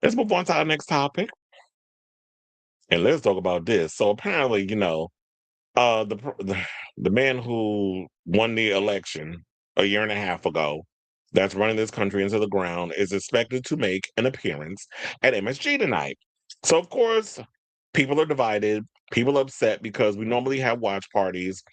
Let's move on to our next topic, and let's talk about this. So apparently, the man who won the election a year and a half ago, that's running this country into the ground, is expected to make an appearance at MSG tonight. So of course, people are divided. People are upset because we normally have watch parties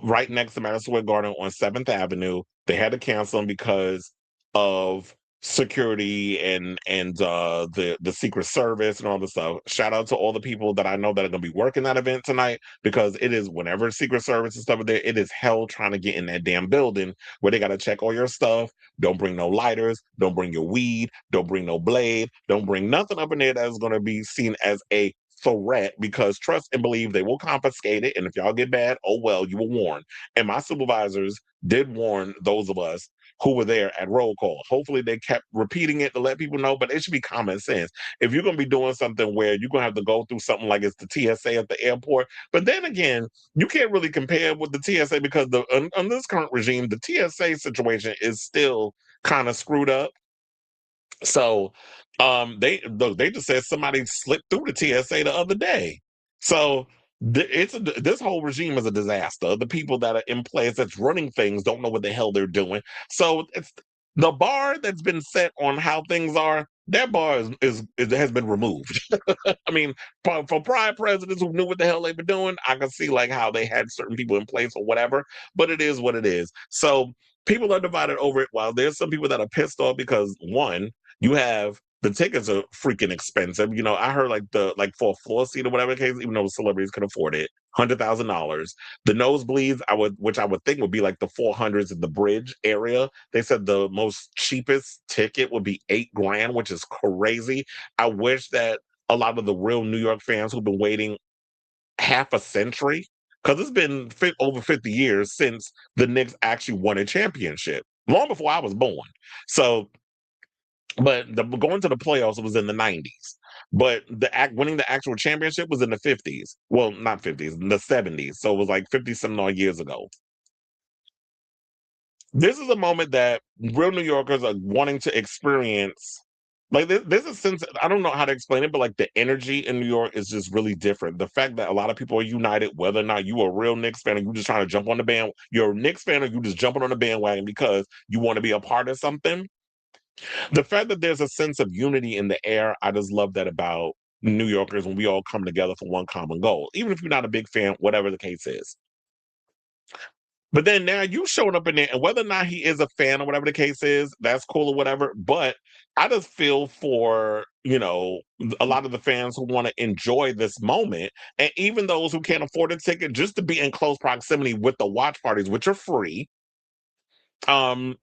right next to Madison Square Garden on 7th Avenue. They had to cancel them because of security and the Secret Service and all the stuff. Shout out to all the people that I know that are going to be working that event tonight, because it is, whenever Secret Service and stuff are there, it is hell trying to get in that damn building where they got to check all your stuff. Don't bring no lighters. Don't bring your weed. Don't bring no blade. Don't bring nothing up in there that is going to be seen as a threat, because trust and believe they will confiscate it. And if y'all get bad, oh well, you were warned. And my supervisors did warn those of us who were there at roll call. Hopefully they kept repeating it to let people know, but it should be common sense. If you're going to be doing something where you're going to have to go through something like it's the TSA at the airport, but then again, you can't really compare with the TSA, because on this current regime, the TSA situation is still kind of screwed up. So they just said somebody slipped through the TSA the other day. So this whole regime is a disaster. The people that are in place that's running things don't know what the hell they're doing. So it's the bar that's been set on how things are. That bar has been removed. I mean, for prior presidents who knew what the hell they were doing, I can see like how they had certain people in place or whatever. But it is what it is. So people are divided over it. While there's some people that are pissed off because, one, you have the tickets are freaking expensive. I heard like for a floor seat or whatever the case, even though celebrities can afford it, $100,000. The nosebleeds, which I would think would be like the 400s in the bridge area. They said the most cheapest ticket would be 8 grand, which is crazy. I wish that a lot of the real New York fans who've been waiting half a century, because it's been over 50 years since the Knicks actually won a championship, long before I was born. So but going to the playoffs was in the 90s. But winning the actual championship was in the 50s. Well, not 50s, in the 70s. So it was like 50 some odd years ago. This is a moment that real New Yorkers are wanting to experience. Like this is, since I don't know how to explain it, but like the energy in New York is just really different. The fact that a lot of people are united, whether or not you are a real Knicks fan or you just trying to jump on the band, you're a Knicks fan or you just jumping on the bandwagon because you want to be a part of something. The fact that there's a sense of unity in the air, I just love that about New Yorkers when we all come together for one common goal, even if you're not a big fan, whatever the case is. But then now you showing up in there, and whether or not he is a fan or whatever the case is, that's cool or whatever. But I just feel for, a lot of the fans who want to enjoy this moment, and even those who can't afford a ticket, just to be in close proximity with the watch parties, which are free. Um,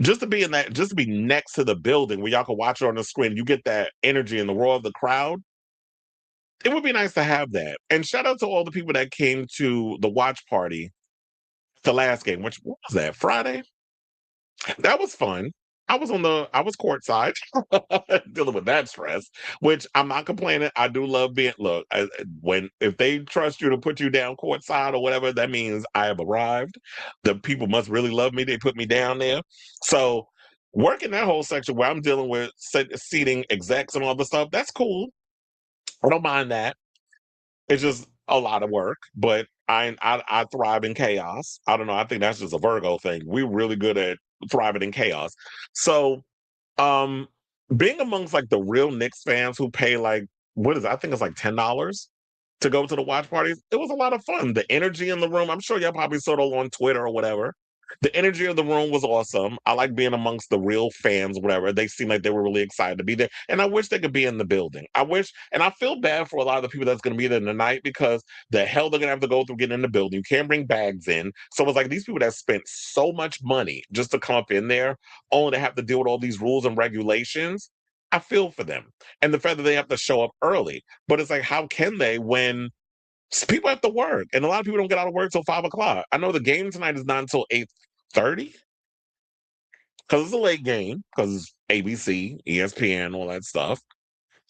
just to be next to the building where y'all can watch it on the screen, you get that energy and the roar of the crowd. It would be nice to have that. And shout out to all the people that came to the watch party, the last game, which, what was that, Friday? That was fun. I was courtside dealing with that stress, which I'm not complaining. I do love being, look, if they trust you to put you down courtside or whatever, that means I have arrived. The people must really love me. They put me down there. So working that whole section where I'm dealing with seating execs and all the stuff, that's cool. I don't mind that. It's just a lot of work, but I thrive in chaos. I don't know. I think that's just a Virgo thing. We're really good at thriving in chaos. So, um, being amongst like the real Knicks fans who pay like, what is it? I think it's like $10 to go to the watch parties. It was a lot of fun. The energy in the room. I'm sure y'all probably saw it all on Twitter or whatever. The energy of the room was awesome. I like being amongst the real fans, whatever. They seemed like they were really excited to be there. And I wish they could be in the building. I wish, and I feel bad for a lot of the people that's going to be there tonight, because the hell they're going to have to go through getting in the building. You can't bring bags in. So it's like these people that spent so much money just to come up in there, only to have to deal with all these rules and regulations. I feel for them. And the fact that they have to show up early. But it's like, how can they when people have to work, and a lot of people don't get out of work till 5 o'clock. I know the game tonight is not until 8:30 because it's a late game because it's ABC, ESPN, all that stuff.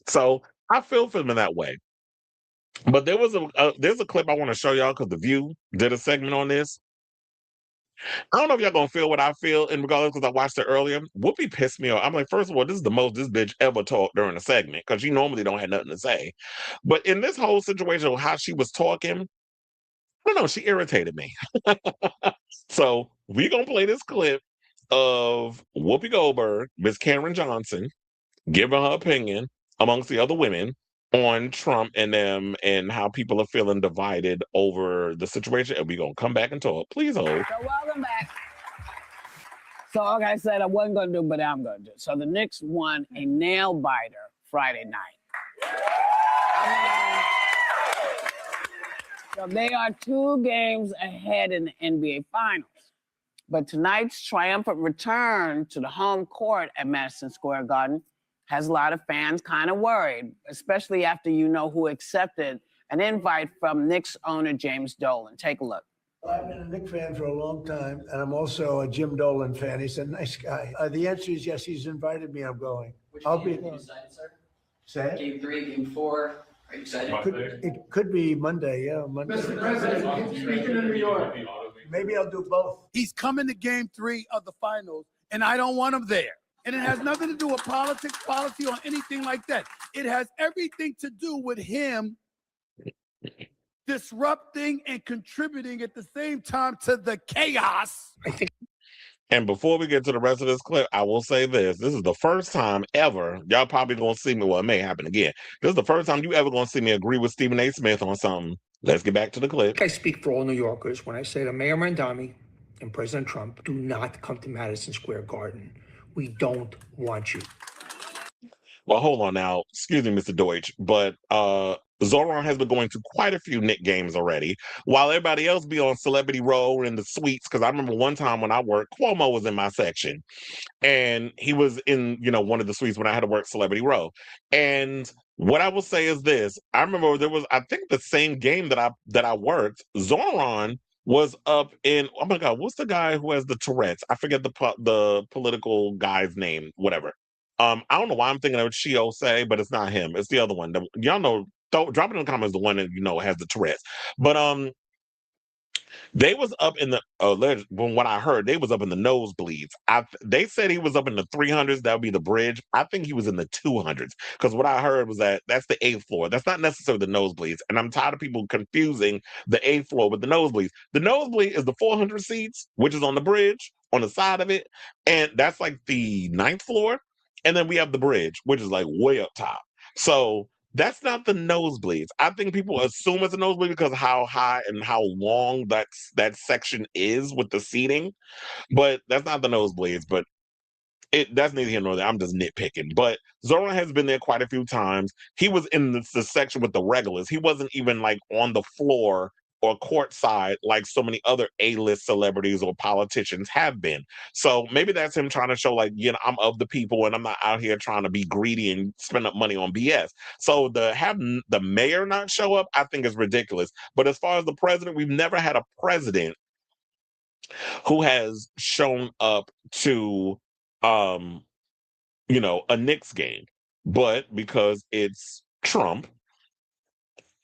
So I feel for them in that way. But there's a clip I want to show y'all because The View did a segment on this. I don't know if y'all gonna feel what I feel in regardless because I watched it earlier. Whoopi pissed me off. I'm like, first of all, this is the most this bitch ever talked during a segment because she normally don't have nothing to say. But in this whole situation, how she was talking, I don't know, she irritated me. So we gonna play this clip of Whoopi Goldberg, Miss Karen Johnson, giving her opinion amongst the other women on Trump and them and how people are feeling divided over the situation. And we're gonna come back and talk. Please hold. So welcome back. So like I said, I wasn't gonna do, but I'm gonna do. So the Knicks won a nail biter Friday night. So they are 2 games ahead in the NBA Finals. But tonight's triumphant return to the home court at Madison Square Garden has a lot of fans kind of worried, especially after you know who accepted an invite from Knicks owner James Dolan. Take a look. I've been a Knicks fan for a long time, and I'm also a Jim Dolan fan. He's a nice guy. The answer is yes, he's invited me. I'm going. Which I'll game be. are you excited, sir? Say it? Game 3, Game 4. Are you excited? It could be Monday, yeah, Monday. Mr. President, speaking in New York. Maybe I'll do both. He's coming to game 3 of the finals, and I don't want him there. And it has nothing to do with politics, policy, or anything like that. It has everything to do with him disrupting and contributing at the same time to the chaos. And before we get to the rest of this clip, I will say this. This is the first time ever, y'all probably gonna see me, well, it may happen again. This is the first time you ever gonna see me agree with Stephen A. Smith on something. Let's get back to the clip. I speak for all New Yorkers when I say that Mayor Mandami and President Trump do not come to Madison Square Garden. We don't want you. Well, hold on now. Excuse me, Mr. Deutsch, but Zoran has been going to quite a few Knick games already, while everybody else be on Celebrity Row and the suites. Because I remember one time when I worked, Cuomo was in my section, and he was in, one of the suites when I had to work Celebrity Row. And what I will say is this: I remember there was, I think, the same game that I worked. Zoran was up in, oh my God, what's the guy who has the Tourette's? I forget the political guy's name, whatever. I don't know why I'm thinking of Chio Say, but it's not him. It's the other one. Y'all know. Drop it in the comments. The one that has the Tourette's. But they was up in the from what I heard, they was up in the nosebleeds. They said he was up in the 300s. That would be the bridge. I think he was in the 200s because what I heard was that that's the 8th floor. That's not necessarily the nosebleeds. And I'm tired of people confusing the 8th floor with the nosebleeds. The nosebleed is the 400 seats, which is on the bridge on the side of it, and that's like the 9th floor. And then we have the bridge, which is like way up top. So that's not the nosebleeds. I think people assume it's a nosebleed because of how high and how long that section is with the seating. But that's not the nosebleeds. But that's neither here nor there. I'm just nitpicking. But Zoran has been there quite a few times. He was in the section with the regulars. He wasn't even like on the floor or courtside like so many other A-list celebrities or politicians have been. So maybe that's him trying to show like, I'm of the people and I'm not out here trying to be greedy and spend up money on BS. So have the mayor not show up, I think is ridiculous. But as far as the president, we've never had a president who has shown up to a Knicks game. But because it's Trump,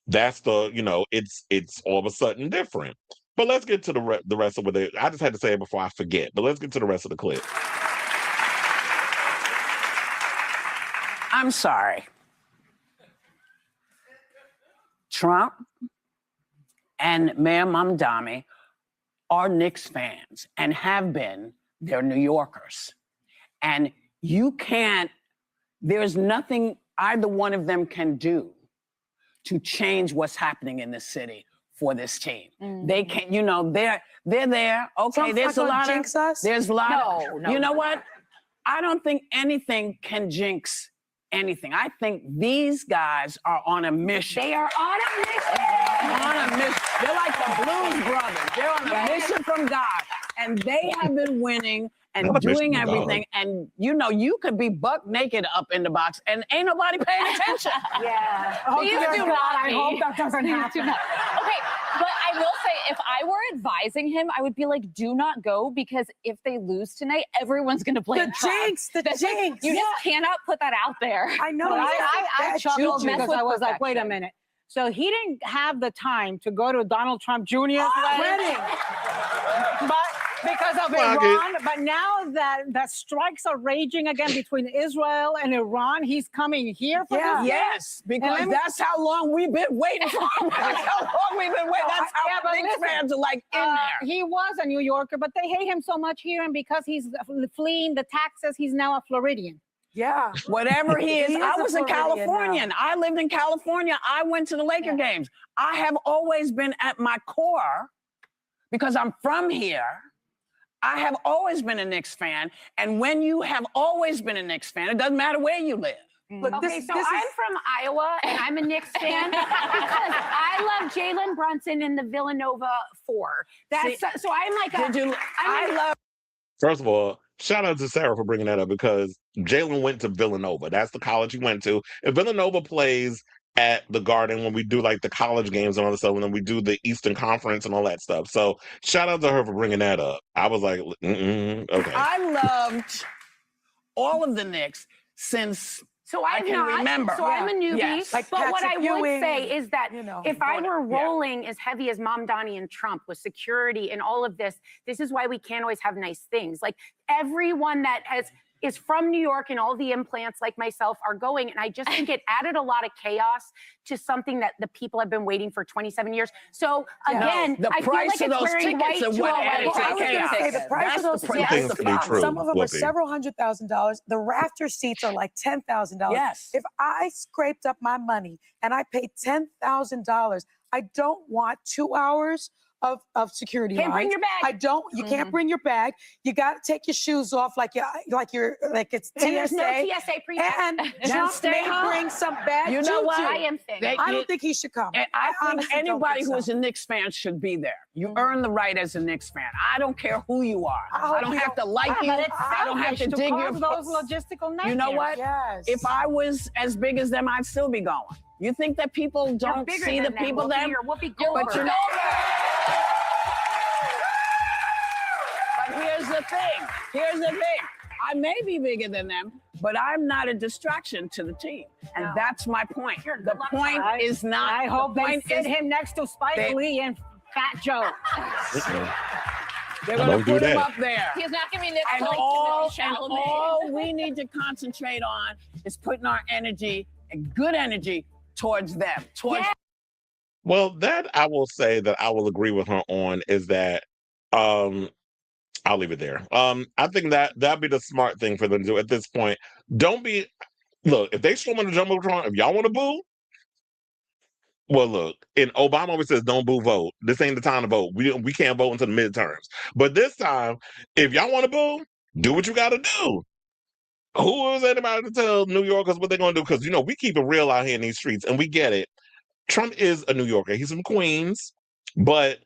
that's it's all of a sudden different. But let's get to the rest of it. I just had to say it before I forget. But let's get to the rest of the clip. I'm sorry. Trump and Mayor Mamdani are Knicks fans and have been. They're New Yorkers. And there's nothing either one of them can do to change what's happening in this city for this team. They can't, they're there. Okay, there's a lot of, there's a lot of, you know what? I don't think anything can jinx anything. I think these guys are on a mission. They are on a mission. On a mission. They're like the Blues Brothers. They're on a mission from God. And they have been winning and doing everything. And you could be buck naked up in the box and ain't nobody paying attention. Yeah. Please do not. I hope that doesn't happen. Okay, but I will say, if I were advising him, I would be like, do not go, because if they lose tonight, everyone's going to blame Trump. The jinx. You just cannot put that out there. I know. I chuckled because I was like, wait a minute. So he didn't have the time to go to Donald Trump Jr.'s wedding. But because of Iran. But now that strikes are raging again between Israel and Iran, he's coming here for this. Yes, because that's how long we've been waiting for him. That's how long we've been waiting. That's how Knicks fans are like in there. He was a New Yorker, but they hate him so much here, and because he's fleeing the taxes, he's now a Floridian. Yeah, whatever he is. I was a Californian. I lived in California. I went to the Laker games. I have always been at my core, because I'm from here. I have always been a Knicks fan. And when you have always been a Knicks fan, it doesn't matter where you live. Look, I'm from Iowa, and I'm a Knicks fan because I love Jalen Brunson in the Villanova 4. So I'm like First of all, shout out to Sarah for bringing that up, because Jalen went to Villanova. That's the college he went to. If Villanova plays at the Garden when we do like the college games and all that stuff, and then we do the Eastern Conference and all that stuff. So shout out to her for bringing that up. I was like, okay. I loved all of the Knicks since I can remember. So I'm a newbie. Yes. But what I would say is that if I were rolling as heavy as Mamdani and Trump with security and all of this, this is why we can't always have nice things. Like everyone that is from New York and all the implants like myself are going. And I just think it added a lot of chaos to something that the people have been waiting for 27 years. So again, the I feel price like of it's those wearing tickets white are to what a added white to house. chaos. The price of those tickets, some of them are several $100,000. The rafter seats are like $10,000. Yes. If I scraped up my money and I paid $10,000, I don't want 2 hours of security Can't bring lines. your bag. You can't bring your bag. You got to take your shoes off like it's TSA. There's no TSA pre-check. And Just Trump stay may home. bring some bad You know what? I am thinking. I don't think he should come. And I think honestly don't anybody think who so. is a Knicks fan should be there. You earn the right as a Knicks fan. I don't care who you are. I don't have to like you. But it's I don't have to selfish dig your cause those logistical nightmares. You know what? Yes. If I was as big as them, I'd still be going. You think that people You're don't bigger see the than them, people Whoopi. there? You're Whoopi Goldberg. But here's the thing. I may be bigger than them, but I'm not a distraction to the team. And that's my point. The point is not. I hope they sit him next to Spike they- Lee and Fat Joe. They're going to Don't do put him that. up there. He's not going to be next And to like all Timothée Chalamet. we need to concentrate on is putting our energy and good energy towards them. Well, that I will say that I will agree with her on is that I'll leave it there. I think that'd be the smart thing for them to do at this point. Look, if they show them the Jumbotron, if y'all want to boo, well, look, and Obama always says, don't boo, vote. This ain't the time to vote. We can't vote until the midterms. But this time, if y'all want to boo, do what you got to do. Who is anybody to tell New Yorkers what they're going to do? Because, we keep it real out here in these streets, and we get it. Trump is a New Yorker. He's from Queens, but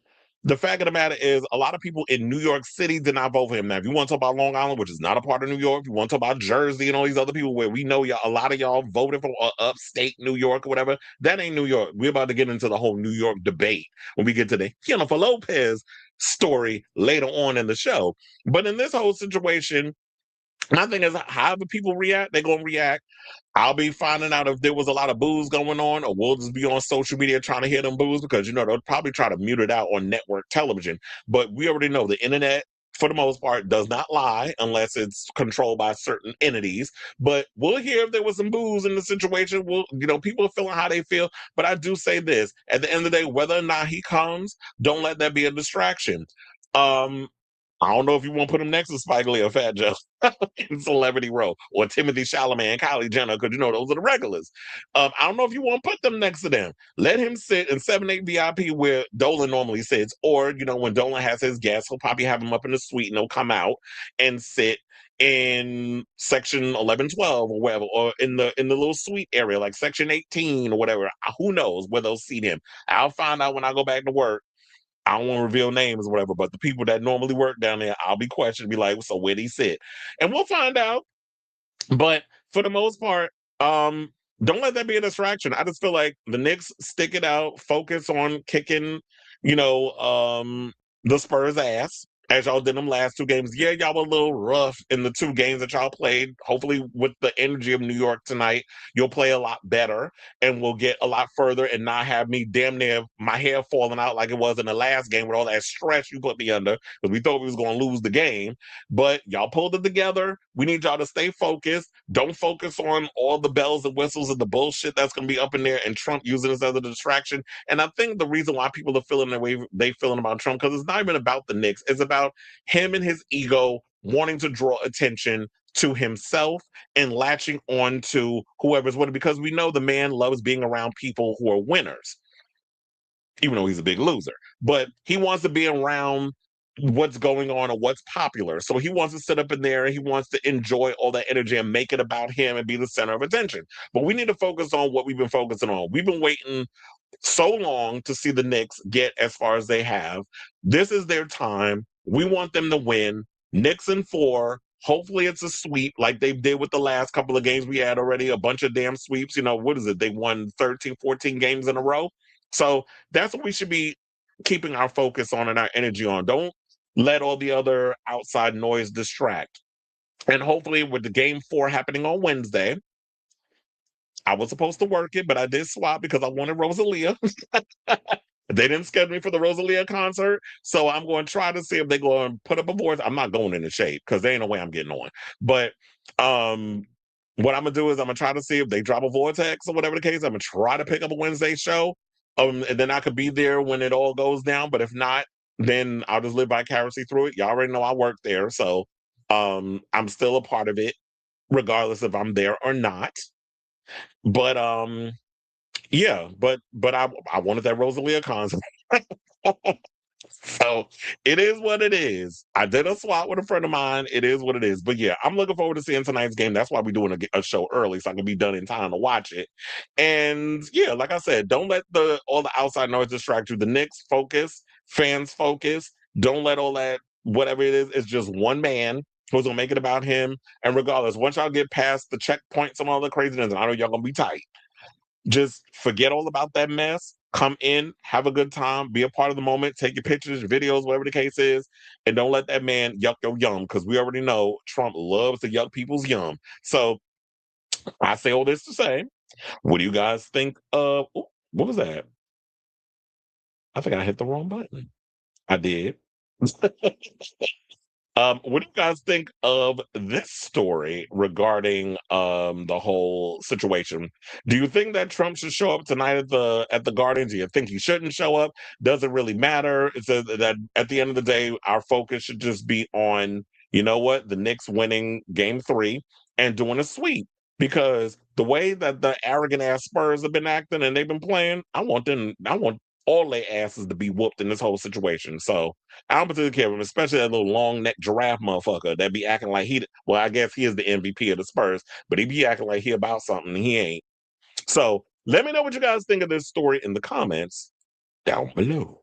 the fact of the matter is a lot of people in New York City did not vote for him. Now, if you want to talk about Long Island, which is not a part of New York, if you want to talk about Jersey and all these other people where we know a lot of y'all voted for upstate New York or whatever, that ain't New York. We're about to get into the whole New York debate when we get to the Jennifer Lopez story later on in the show. But in this whole situation, my thing is, however people react, they're going to react. I'll be finding out if there was a lot of boos going on, or we'll just be on social media trying to hear them boos because, they'll probably try to mute it out on network television. But we already know the internet, for the most part, does not lie unless it's controlled by certain entities. But we'll hear if there was some boos in the situation. People are feeling how they feel. But I do say this, at the end of the day, whether or not he comes, don't let that be a distraction. I don't know if you want to put him next to Spike Lee or Fat Joe in Celebrity Row, or Timothée Chalamet and Kylie Jenner, because those are the regulars. I don't know if you want to put them next to them. Let him sit in 7-8 VIP where Dolan normally sits, or when Dolan has his guests, he'll probably have him up in the suite and he'll come out and sit in section 1112 or whatever, or in the little suite area like section 18 or whatever. Who knows where they'll seat him? I'll find out when I go back to work. I don't want to reveal names or whatever, but the people that normally work down there, I'll be questioned, be like, so where'd he sit? And we'll find out. But for the most part, don't let that be a distraction. I just feel like the Knicks stick it out, focus on kicking, the Spurs' ass, as y'all did them last 2 games. Yeah, y'all were a little rough in the 2 games that y'all played. Hopefully, with the energy of New York tonight, you'll play a lot better and we'll get a lot further and not have me damn near my hair falling out like it was in the last game with all that stress you put me under because we thought we was going to lose the game. But y'all pulled it together. We need y'all to stay focused. Don't focus on all the bells and whistles and the bullshit that's going to be up in there and Trump using this as a distraction. And I think the reason why people are feeling the way they feeling about Trump, because it's not even about the Knicks. It's about him and his ego wanting to draw attention to himself and latching on to whoever's winning, because we know the man loves being around people who are winners, even though he's a big loser. But he wants to be around what's going on or what's popular. So he wants to sit up in there and he wants to enjoy all that energy and make it about him and be the center of attention. But we need to focus on what we've been focusing on. We've been waiting so long to see the Knicks get as far as they have. This is their time. We want them to win. Knicks in 4. Hopefully it's a sweep like they did with the last couple of games we had already. A bunch of damn sweeps. You know, what is it? They won 13, 14 games in a row. So that's what we should be keeping our focus on and our energy on. Don't let all the other outside noise distract. And hopefully with the game 4 happening on Wednesday, I was supposed to work it, but I did swap because I wanted Rosalia. They didn't schedule me for the Rosalia concert, so I'm going to try to see if they go and put up a voice. I'm not going in the shade because there ain't no way I'm getting on. But what I'm going to do is I'm going to try to see if they drop a vortex or whatever the case. I'm going to try to pick up a Wednesday show, and then I could be there when it all goes down. But if not, then I'll just live vicariously through it. Y'all already know I work there, so I'm still a part of it, regardless if I'm there or not. But yeah, but I wanted that Rosalia concert. So it is what it is. I did a swap with a friend of mine. It is what it is. But yeah, I'm looking forward to seeing tonight's game. That's why we're doing a show early, so I can be done in time to watch it. And yeah, like I said, don't let all the outside noise distract you. The Knicks focus, fans focus. Don't let all that, whatever it is, it's just one man who's gonna make it about him. And regardless, once y'all get past the checkpoints and all the craziness, and I know y'all gonna be tight, just forget all about that mess. Come in, have a good time, be a part of the moment, take your pictures, your videos, whatever the case is, and don't let that man yuck your yum, because we already know Trump loves to yuck people's yum. So I say all this to say, what do you guys think of, what was that? I think I hit the wrong button. I did. What do you guys think of this story regarding the whole situation? Do you think that Trump should show up tonight at the Garden? Do you think he shouldn't show up? Does it really matter? It's that at the end of the day, our focus should just be on, you know what, the Knicks winning Game 3 and doing a sweep. Because the way that the arrogant ass Spurs have been acting and they've been playing, I want all their asses to be whooped in this whole situation. So I don't particularly care, especially that little long neck giraffe motherfucker that be acting like well, I guess he is the MVP of the Spurs, but he be acting like he about something and he ain't. So let me know what you guys think of this story in the comments down below.